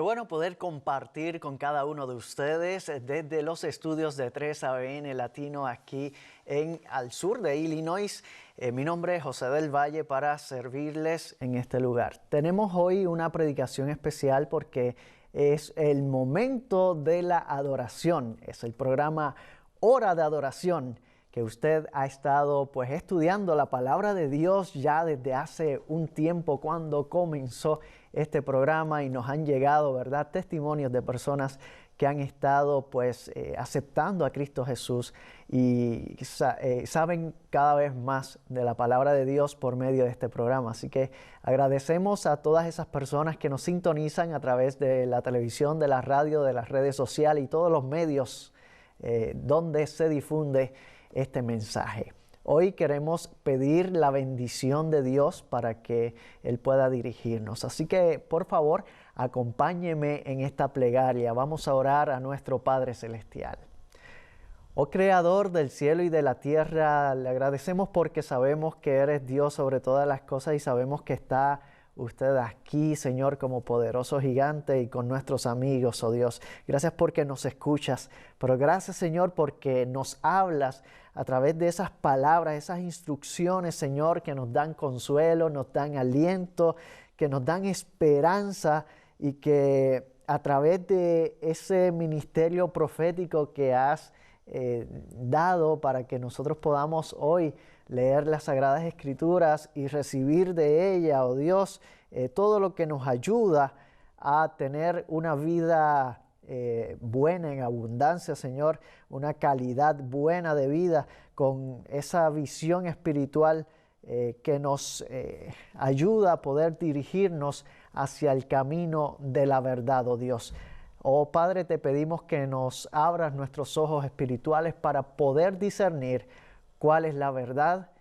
Qué bueno poder compartir con cada uno de ustedes desde los estudios de 3ABN Latino aquí al sur de Illinois. Mi nombre es José del Valle para servirles en este lugar. Tenemos hoy una predicación especial porque es el momento de la adoración. Es el programa Hora de Adoración, que usted ha estado estudiando la palabra de Dios ya desde hace un tiempo cuando comenzó este programa, y nos han llegado, ¿verdad?, testimonios de personas que han estado aceptando a Cristo Jesús y saben cada vez más de la palabra de Dios por medio de este programa. Así que agradecemos a todas esas personas que nos sintonizan a través de la televisión, de la radio, de las redes sociales y todos los medios donde se difunde este mensaje. Hoy queremos pedir la bendición de Dios para que Él pueda dirigirnos. Así que, por favor, acompáñeme en esta plegaria. Vamos a orar a nuestro Padre Celestial. Oh Creador del cielo y de la tierra, le agradecemos porque sabemos que eres Dios sobre todas las cosas y sabemos que está usted aquí, Señor, como poderoso gigante y con nuestros amigos, oh Dios. Gracias porque nos escuchas, pero gracias, Señor, porque nos hablas a través de esas palabras, esas instrucciones, Señor, que nos dan consuelo, nos dan aliento, que nos dan esperanza, y que a través de ese ministerio profético que has dado para que nosotros podamos hoy leer las Sagradas Escrituras y recibir de ella, oh Dios, todo lo que nos ayuda a tener una vida buena en abundancia, Señor, una calidad buena de vida con esa visión espiritual que nos ayuda a poder dirigirnos hacia el camino de la verdad, oh Dios. Oh Padre, te pedimos que nos abras nuestros ojos espirituales para poder discernir cuál es la verdad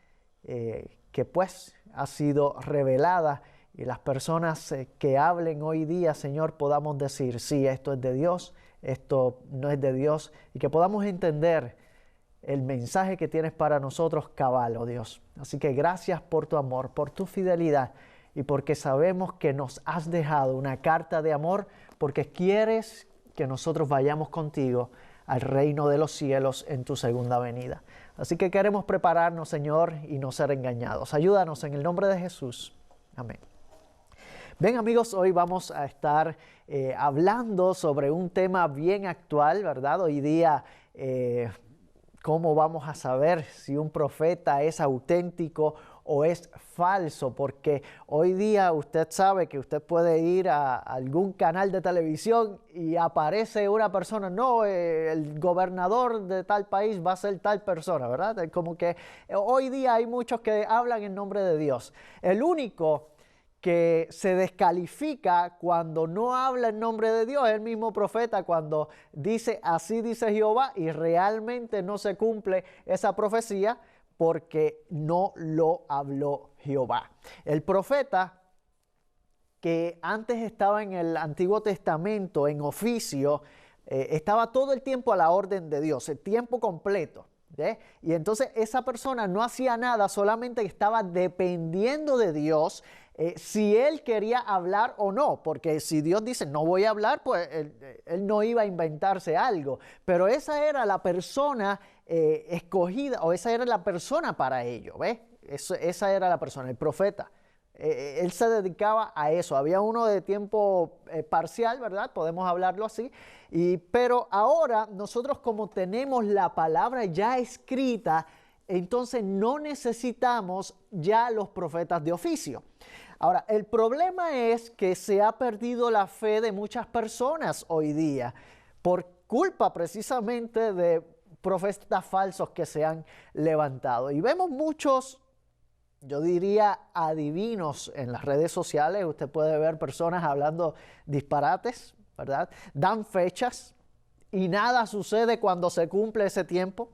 que ha sido revelada, y las personas que hablen hoy día, Señor, podamos decir, sí, esto es de Dios, esto no es de Dios, y que podamos entender el mensaje que tienes para nosotros cabal, oh Dios. Así que gracias por tu amor, por tu fidelidad, y porque sabemos que nos has dejado una carta de amor, porque quieres que nosotros vayamos contigo al reino de los cielos en tu segunda venida. Así que queremos prepararnos, Señor, y no ser engañados. Ayúdanos en el nombre de Jesús. Amén. Bien, amigos, hoy vamos a estar hablando sobre un tema bien actual, ¿verdad? Hoy día, ¿cómo vamos a saber si un profeta es auténtico o es falso? Porque hoy día usted sabe que usted puede ir a algún canal de televisión y aparece una persona, no, el gobernador de tal país va a ser tal persona, ¿verdad? Como que hoy día hay muchos que hablan en nombre de Dios. El único que se descalifica cuando no habla en nombre de Dios es el mismo profeta, cuando dice, así dice Jehová, y realmente no se cumple esa profecía porque no lo habló Jehová. El profeta, que antes estaba en el Antiguo Testamento en oficio, estaba todo el tiempo a la orden de Dios, el tiempo completo. Y entonces esa persona no hacía nada, solamente estaba dependiendo de Dios si él quería hablar o no, porque si Dios dice no voy a hablar, pues él no iba a inventarse algo, pero esa era la persona escogida, o esa era la persona para ello, esa era la persona, el profeta. Él se dedicaba a eso. Había uno de tiempo parcial, ¿verdad? Podemos hablarlo así. Pero ahora nosotros, como tenemos la palabra ya escrita, entonces no necesitamos ya los profetas de oficio. Ahora, el problema es que se ha perdido la fe de muchas personas hoy día por culpa precisamente de profetas falsos que se han levantado. Y vemos muchos, yo diría, adivinos en las redes sociales. Usted puede ver personas hablando disparates, ¿verdad? Dan fechas y nada sucede cuando se cumple ese tiempo.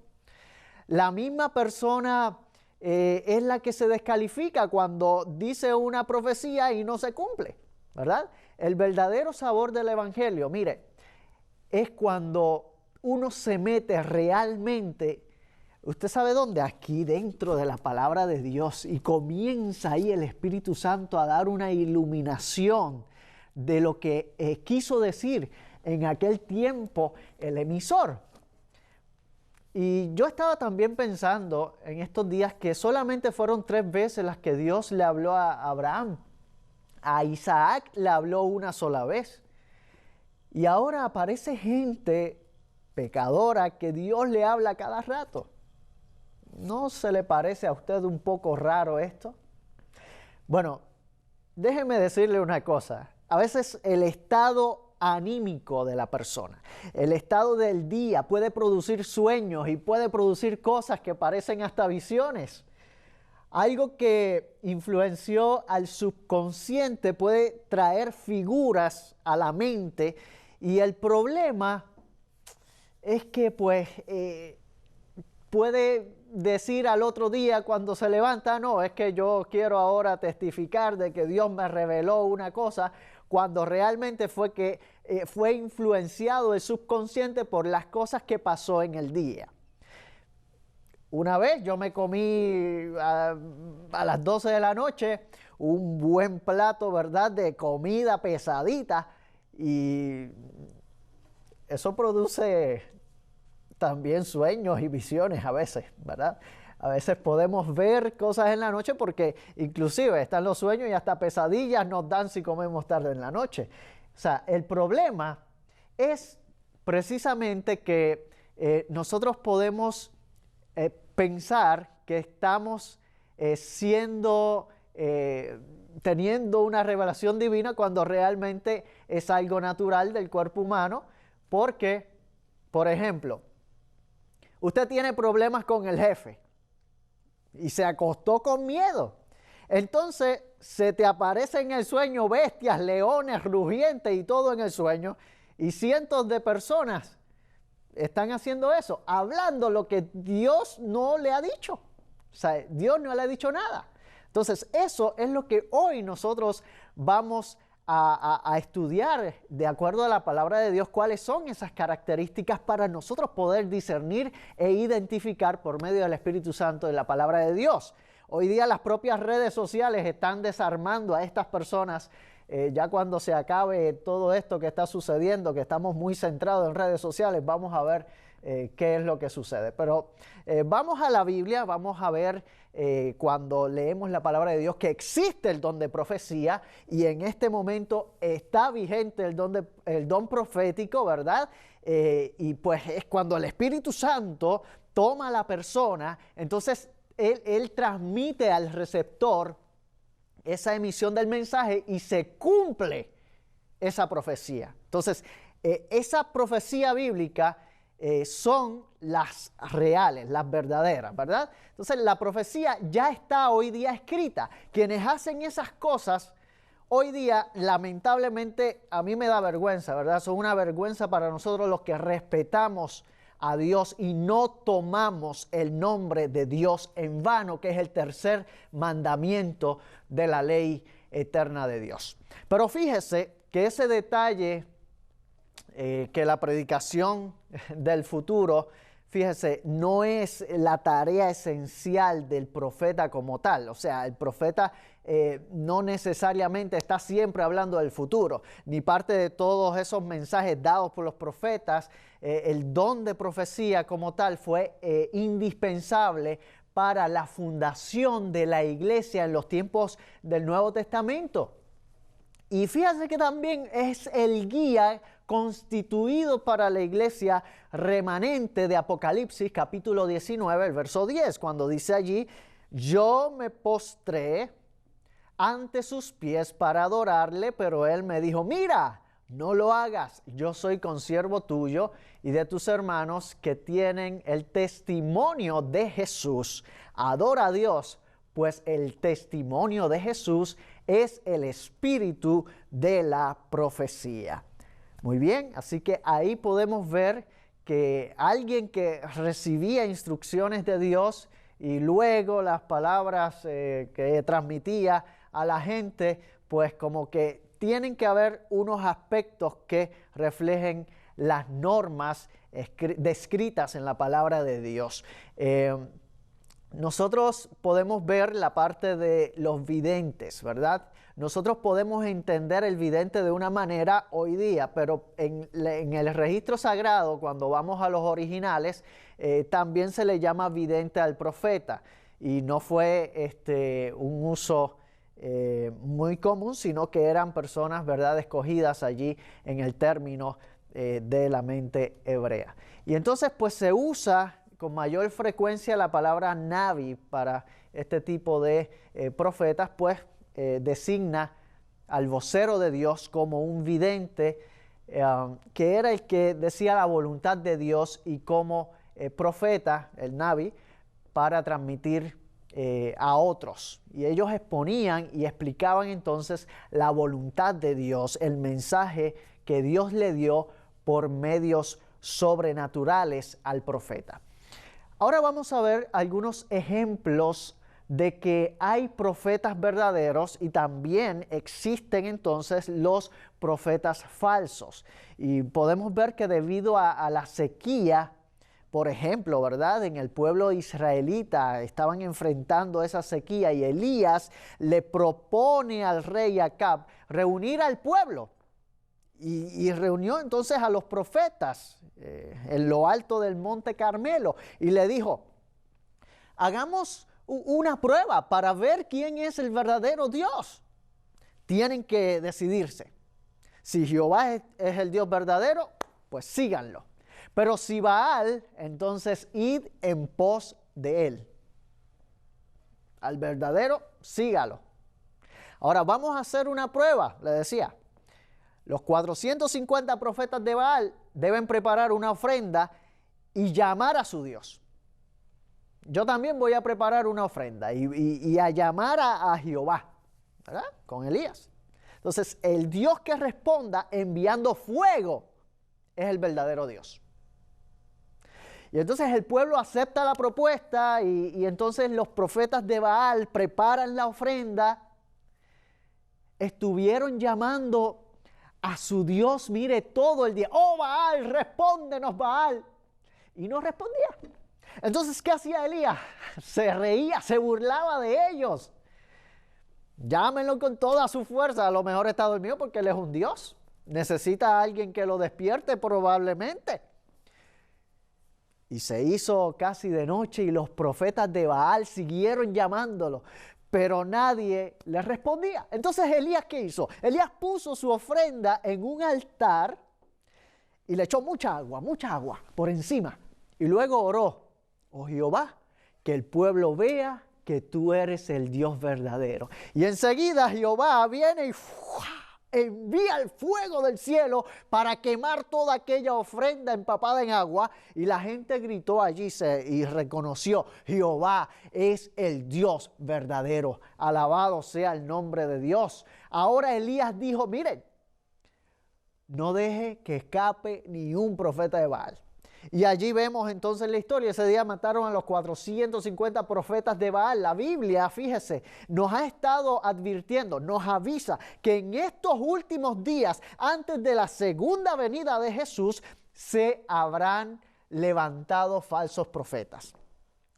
La misma persona es la que se descalifica cuando dice una profecía y no se cumple, ¿verdad? El verdadero sabor del evangelio, mire, es cuando uno se mete realmente. ¿Usted sabe dónde? Aquí dentro de la palabra de Dios, y comienza ahí el Espíritu Santo a dar una iluminación de lo que quiso decir en aquel tiempo el emisor. Y yo estaba también pensando en estos días que solamente fueron 3 veces las que Dios le habló a Abraham. A Isaac le habló una sola vez. Y ahora aparece gente pecadora que Dios le habla cada rato. ¿No se le parece a usted un poco raro esto? Bueno, déjeme decirle una cosa. A veces el estado anímico de la persona, el estado del día puede producir sueños y puede producir cosas que parecen hasta visiones. Algo que influenció al subconsciente puede traer figuras a la mente y el problema es que puede decir al otro día cuando se levanta, no, es que yo quiero ahora testificar de que Dios me reveló una cosa, cuando realmente fue que fue influenciado el subconsciente por las cosas que pasó en el día. Una vez yo me comí a las 12 de la noche un buen plato, ¿verdad?, de comida pesadita, y eso produce también sueños y visiones a veces, ¿verdad? A veces podemos ver cosas en la noche porque inclusive están los sueños y hasta pesadillas nos dan si comemos tarde en la noche. O sea, el problema es precisamente que nosotros podemos pensar que estamos teniendo una revelación divina cuando realmente es algo natural del cuerpo humano, porque, por ejemplo, usted tiene problemas con el jefe y se acostó con miedo. Entonces se te aparece en el sueño bestias, leones, rugientes y todo en el sueño, y cientos de personas están haciendo eso, hablando lo que Dios no le ha dicho. O sea, Dios no le ha dicho nada. Entonces eso es lo que hoy nosotros vamos a estudiar de acuerdo a la palabra de Dios, cuáles son esas características para nosotros poder discernir e identificar por medio del Espíritu Santo de la palabra de Dios. Hoy día las propias redes sociales están desarmando a estas personas. Ya cuando se acabe todo esto que está sucediendo, que estamos muy centrados en redes sociales, vamos a ver qué es lo que sucede. Pero vamos a la Biblia, vamos a ver cuando leemos la palabra de Dios que existe el don de profecía, y en este momento está vigente el don profético, ¿verdad? Y pues es cuando el Espíritu Santo toma a la persona, entonces él transmite al receptor esa emisión del mensaje y se cumple esa profecía. Entonces, esa profecía bíblica son las reales, las verdaderas, ¿verdad? Entonces, la profecía ya está hoy día escrita. Quienes hacen esas cosas, hoy día, lamentablemente, a mí me da vergüenza, ¿verdad? Son una vergüenza para nosotros los que respetamos a Dios y no tomamos el nombre de Dios en vano, que es el tercer mandamiento de la ley eterna de Dios. Pero fíjese que ese detalle, que la predicación del futuro, fíjese, no es la tarea esencial del profeta como tal. O sea, el profeta no necesariamente está siempre hablando del futuro, ni parte de todos esos mensajes dados por los profetas. El don de profecía como tal fue indispensable para la fundación de la iglesia en los tiempos del Nuevo Testamento. Y fíjate que también es el guía constituido para la iglesia remanente de Apocalipsis capítulo 19, el verso 10, cuando dice allí: yo me postré ante sus pies para adorarle, pero él me dijo: mira, no lo hagas, yo soy consiervo tuyo y de tus hermanos que tienen el testimonio de Jesús. Adora a Dios, pues el testimonio de Jesús es el espíritu de la profecía. Muy bien, así que ahí podemos ver que alguien que recibía instrucciones de Dios y luego las palabras que transmitía a la gente, pues como que tienen que haber unos aspectos que reflejen las normas descritas en la palabra de Dios. nosotros podemos ver la parte de los videntes, ¿verdad? Nosotros podemos entender el vidente de una manera hoy día, pero en el registro sagrado, cuando vamos a los originales, también se le llama vidente al profeta. Y no fue un uso muy común, sino que eran personas, ¿verdad?, escogidas allí en el término de la mente hebrea. Y entonces, pues se usa con mayor frecuencia la palabra Navi para este tipo de profetas, pues designa al vocero de Dios como un vidente, que era el que decía la voluntad de Dios, y como profeta, el Navi, para transmitir a otros. Y ellos exponían y explicaban entonces la voluntad de Dios, el mensaje que Dios le dio por medios sobrenaturales al profeta. Ahora vamos a ver algunos ejemplos de que hay profetas verdaderos y también existen entonces los profetas falsos. Y podemos ver que debido a la sequía, por ejemplo, ¿verdad?, en el pueblo israelita estaban enfrentando esa sequía, y Elías le propone al rey Acab reunir al pueblo. Y reunió entonces a los profetas en lo alto del monte Carmelo y le dijo: hagamos una prueba para ver quién es el verdadero Dios. Tienen que decidirse. Si Jehová es el Dios verdadero, pues síganlo. Pero si Baal, entonces id en pos de él. Al verdadero, sígalo. Ahora vamos a hacer una prueba, le decía. Los 450 profetas de Baal deben preparar una ofrenda y llamar a su Dios. Yo también voy a preparar una ofrenda y a llamar a Jehová, ¿verdad?, con Elías. Entonces, el Dios que responda enviando fuego es el verdadero Dios. Y entonces el pueblo acepta la propuesta y entonces los profetas de Baal preparan la ofrenda. Estuvieron llamando a su Dios, mire, todo el día. ¡Oh, Baal, respóndenos, Baal! Y no respondía. Entonces, ¿qué hacía Elías? Se reía, se burlaba de ellos. Llámenlo con toda su fuerza. A lo mejor está dormido porque él es un Dios. Necesita a alguien que lo despierte probablemente. Y se hizo casi de noche y los profetas de Baal siguieron llamándolo, pero nadie le respondía. Entonces, Elías, ¿qué hizo? Elías puso su ofrenda en un altar y le echó mucha agua por encima. Y luego oró: oh Jehová, que el pueblo vea que tú eres el Dios verdadero. Y enseguida Jehová viene y envía el fuego del cielo para quemar toda aquella ofrenda empapada en agua, y la gente gritó allí y reconoció: Jehová es el Dios verdadero, alabado sea el nombre de Dios. Ahora Elías dijo: miren, no deje que escape ni un profeta de Baal. Y allí vemos entonces la historia. Ese día mataron a los 450 profetas de Baal. La Biblia, fíjese, nos ha estado advirtiendo, nos avisa que en estos últimos días, antes de la segunda venida de Jesús, se habrán levantado falsos profetas.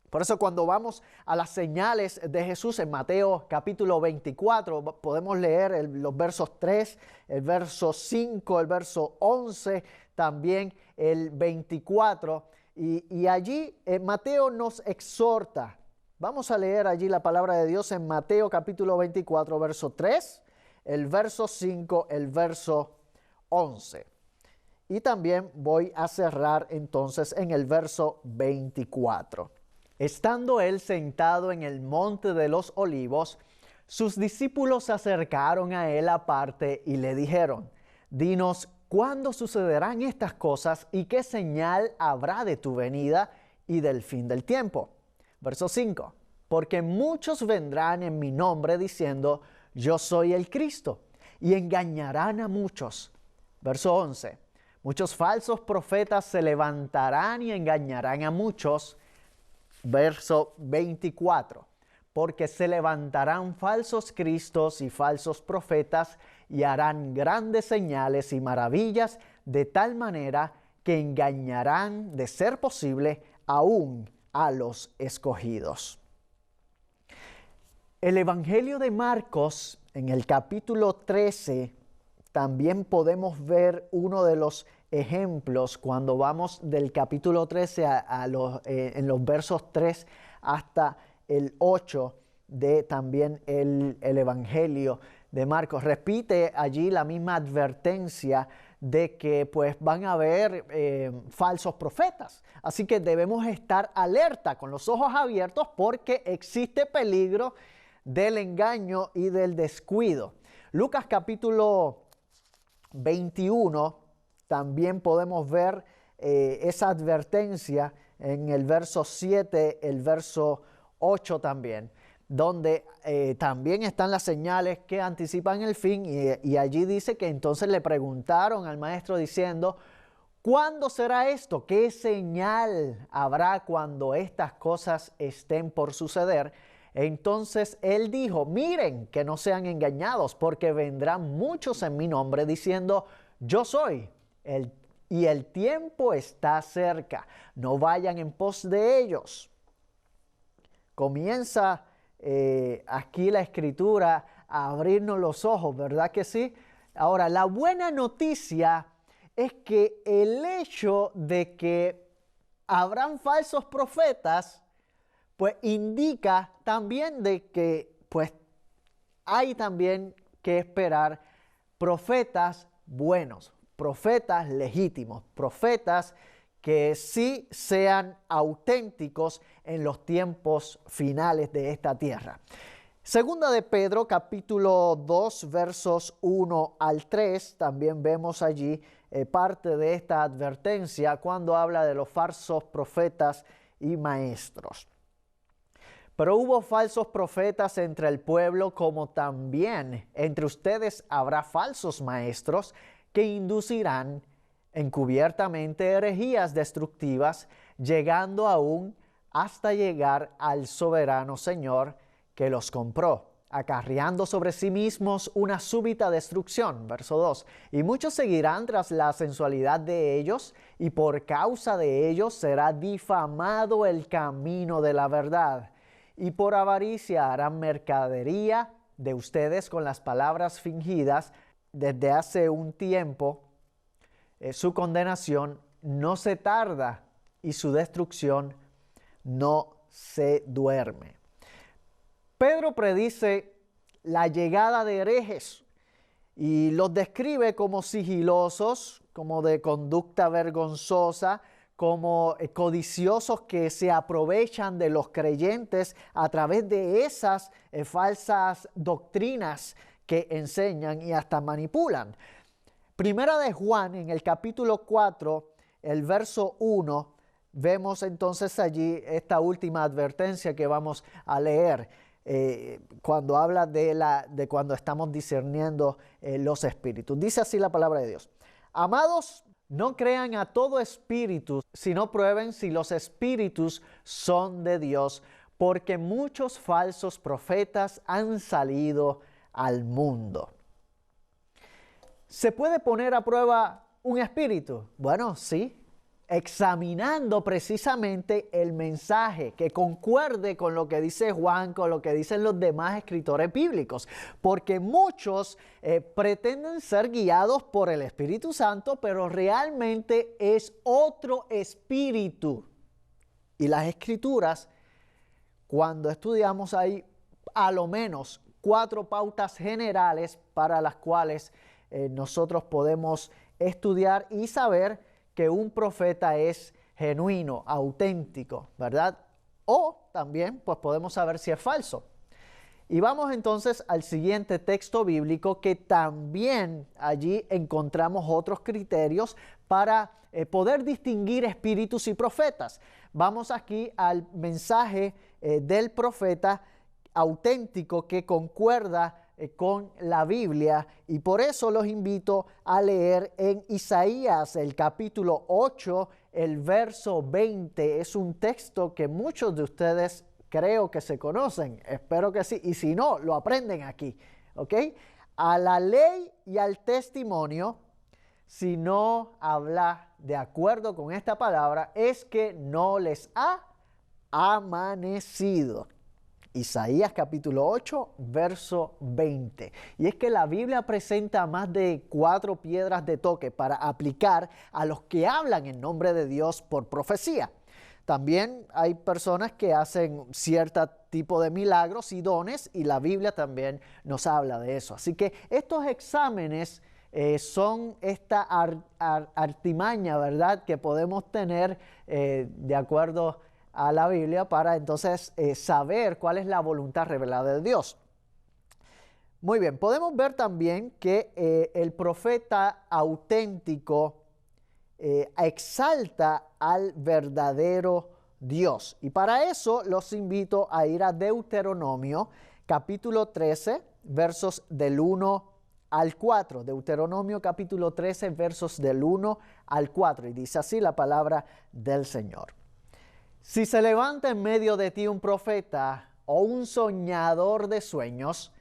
Por eso, cuando vamos a las señales de Jesús en Mateo capítulo 24, podemos leer los versos 3, el verso 5, el verso 11, también el 24. Y allí Mateo nos exhorta. Vamos a leer allí la palabra de Dios en Mateo capítulo 24, verso 3, el verso 5, el verso 11. Y también voy a cerrar entonces en el verso 24. Estando él sentado en el monte de los olivos, sus discípulos se acercaron a él aparte y le dijeron: dinos, ¿cuándo sucederán estas cosas y qué señal habrá de tu venida y del fin del tiempo? Verso 5. Porque muchos vendrán en mi nombre diciendo: yo soy el Cristo, y engañarán a muchos. Verso 11. Muchos falsos profetas se levantarán y engañarán a muchos. Verso 24. Porque se levantarán falsos cristos y falsos profetas y harán grandes señales y maravillas, de tal manera que engañarán, de ser posible, aún a los escogidos. El Evangelio de Marcos, en el capítulo 13, también podemos ver uno de los ejemplos cuando vamos del capítulo 13 en los versos 3 hasta el 8 de también el Evangelio de Marcos. Repite allí la misma advertencia de que pues van a haber falsos profetas. Así que debemos estar alerta con los ojos abiertos porque existe peligro del engaño y del descuido. Lucas capítulo 21 también podemos ver esa advertencia en el verso 7, el verso 8 también, donde también están las señales que anticipan el fin y allí dice que entonces le preguntaron al maestro diciendo: ¿cuándo será esto? ¿Qué señal habrá cuando estas cosas estén por suceder? Entonces él dijo: miren que no sean engañados, porque vendrán muchos en mi nombre diciendo: yo soy, y el tiempo está cerca. No vayan en pos de ellos. Comienza aquí la Escritura a abrirnos los ojos, ¿verdad que sí? Ahora, la buena noticia es que el hecho de que habrán falsos profetas, pues indica también de que pues hay también que esperar profetas buenos, profetas legítimos, profetas que sí sean auténticos en los tiempos finales de esta tierra. Segunda de Pedro, capítulo 2, versos 1 al 3, también vemos allí parte de esta advertencia cuando habla de los falsos profetas y maestros. Pero hubo falsos profetas entre el pueblo, como también entre ustedes habrá falsos maestros que inducirán encubiertamente herejías destructivas, llegando aún hasta llegar al soberano Señor que los compró, acarreando sobre sí mismos una súbita destrucción. Verso 2. Y muchos seguirán tras la sensualidad de ellos, y por causa de ellos será difamado el camino de la verdad. Y por avaricia harán mercadería de ustedes con las palabras fingidas. Desde hace un tiempo su condenación no se tarda y su destrucción no se duerme. Pedro predice la llegada de herejes y los describe como sigilosos, como de conducta vergonzosa, como codiciosos que se aprovechan de los creyentes a través de esas falsas doctrinas que enseñan y hasta manipulan. Primera de Juan, en el capítulo 4, el verso 1, vemos entonces allí esta última advertencia que vamos a leer cuando habla de cuando estamos discerniendo los espíritus. Dice así la palabra de Dios: amados, no crean a todo espíritu, sino prueben si los espíritus son de Dios, porque muchos falsos profetas han salido al mundo. ¿Se puede poner a prueba un espíritu? Bueno, sí, examinando precisamente el mensaje que concuerde con lo que dice Juan, con lo que dicen los demás escritores bíblicos, porque muchos pretenden ser guiados por el Espíritu Santo, pero realmente es otro espíritu. Y las escrituras, cuando estudiamos, hay a lo menos 4 pautas generales para las cuales nosotros podemos estudiar y saber que un profeta es genuino, auténtico, ¿verdad? O también pues podemos saber si es falso. Y vamos entonces al siguiente texto bíblico, que también allí encontramos otros criterios para poder distinguir espíritus y profetas. Vamos aquí al mensaje del profeta auténtico que concuerda con la Biblia, y por eso los invito a leer en Isaías el capítulo 8, el verso 20. Es un texto que muchos de ustedes creo que se conocen, espero que sí, y si no, lo aprenden aquí, ¿ok? A la ley y al testimonio, si no habla de acuerdo con esta palabra, es que no les ha amanecido. Isaías capítulo 8, verso 20. Y es que la Biblia presenta más de 4 piedras de toque para aplicar a los que hablan en nombre de Dios por profecía. También hay personas que hacen cierto tipo de milagros y dones, y la Biblia también nos habla de eso. Así que estos exámenes son esta artimaña, ¿verdad?, que podemos tener de acuerdo a la Biblia para entonces saber cuál es la voluntad revelada de Dios. Muy bien, podemos ver también que el profeta auténtico exalta al verdadero Dios. Y para eso los invito a ir a Deuteronomio capítulo 13, versos del 1 al 4. Deuteronomio capítulo 13, versos del 1 al 4. Y dice así la palabra del Señor. Si se levanta en medio de ti un profeta o un soñador de sueños,